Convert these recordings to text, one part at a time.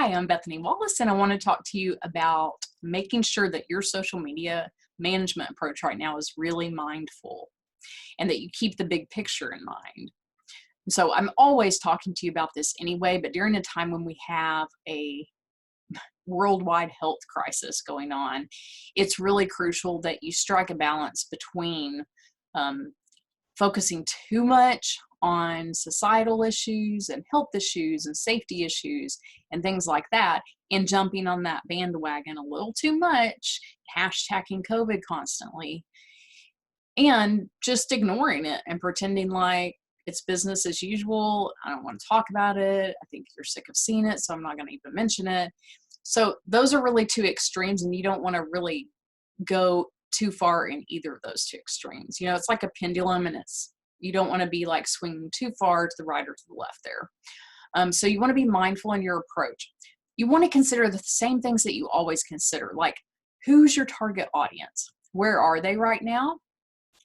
Hi, I'm Bethany Wallace, and I want to talk to you about making sure that your social media management approach right now is really mindful and that you keep the big picture in mind. So, I'm always talking to you about this anyway, but during a time when we have a worldwide health crisis going on, it's really crucial that you strike a balance between um, focusing too much on societal issues and health issues and safety issues and things like that, and jumping on that bandwagon a little too much, hashtagging COVID constantly, and just ignoring it and pretending like it's business as usual. I don't want to talk about it. I think you're sick of seeing it, so I'm not going to even mention it. So those are really two extremes, and you don't want to really go too far in either of those two extremes. It's like a pendulum, and you don't want to be like swinging too far to the right or to the left there. So you want to be mindful in your approach. You want to consider the same things that you always consider, like who's your target audience? Where are they right now?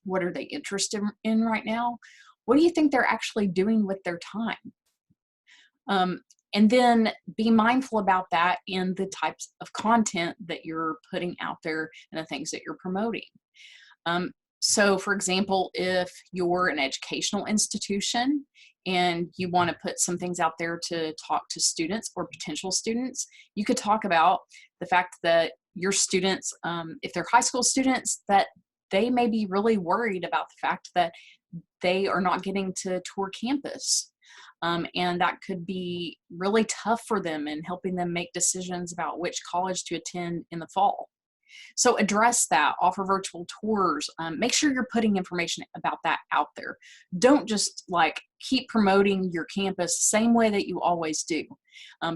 What are they interested in right now? What do you think they're actually doing with their time? And then be mindful about that in the types of content that you're putting out there and the things that you're promoting. So for example, if you're an educational institution and you want to put some things out there to talk to students or potential students, you could talk about the fact that your students, if they're high school students, that they may be really worried about the fact that they are not getting to tour campus. And that could be really tough for them in helping them make decisions about which college to attend in the fall. So address that, offer virtual tours, make sure you're putting information about that out there. Don't just like keep promoting your campus the same way that you always do,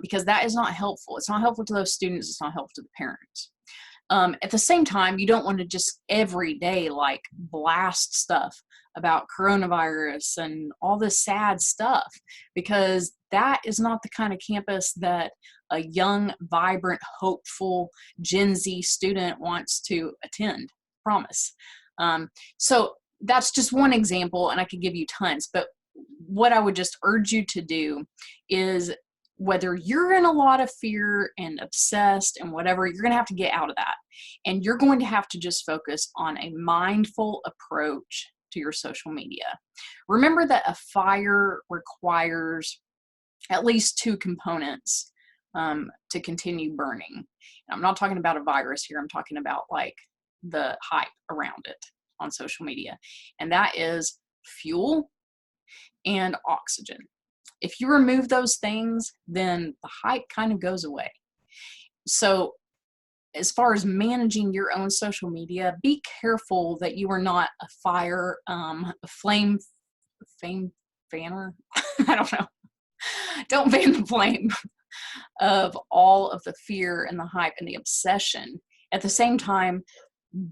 because that is not helpful. It's not helpful to those students. It's not helpful to the parents. At the same time, you don't want to just every day like blast stuff about coronavirus and all this sad stuff, because that is not the kind of campus that a young, vibrant, hopeful Gen Z student wants to attend, promise. So that's just one example, and I could give you tons, but what I would just urge you to do is, whether you're in a lot of fear and obsessed and whatever, you're going to have to get out of that. And you're going to have to just focus on a mindful approach to your social media. Remember that a fire requires at least two components to continue burning. And I'm not talking about a virus here. I'm talking about like the hype around it on social media. And that is fuel and oxygen. If you remove those things, then the hype kind of goes away. So as far as managing your own social media, be careful that you are not a flame fanner. I don't know. Don't fan the flame of all of the fear and the hype and the obsession. At the same time,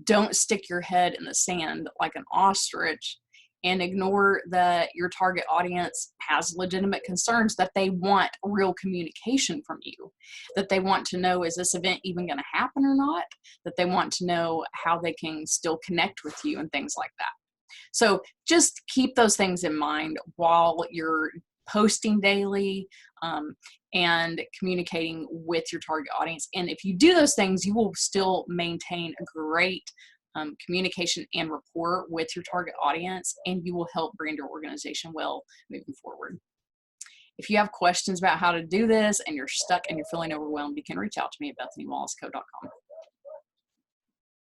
don't stick your head in the sand like an ostrich and ignore that your target audience has legitimate concerns, that they want real communication from you, that they want to know, is this event even going to happen or not? That they want to know how they can still connect with you and things like that. So just keep those things in mind while you're posting daily and communicating with your target audience. And if you do those things, you will still maintain a great communication and rapport with your target audience, and you will help brand your organization well moving forward. If you have questions about how to do this and you're stuck and you're feeling overwhelmed, you can reach out to me at BethanyWallaceCo.com.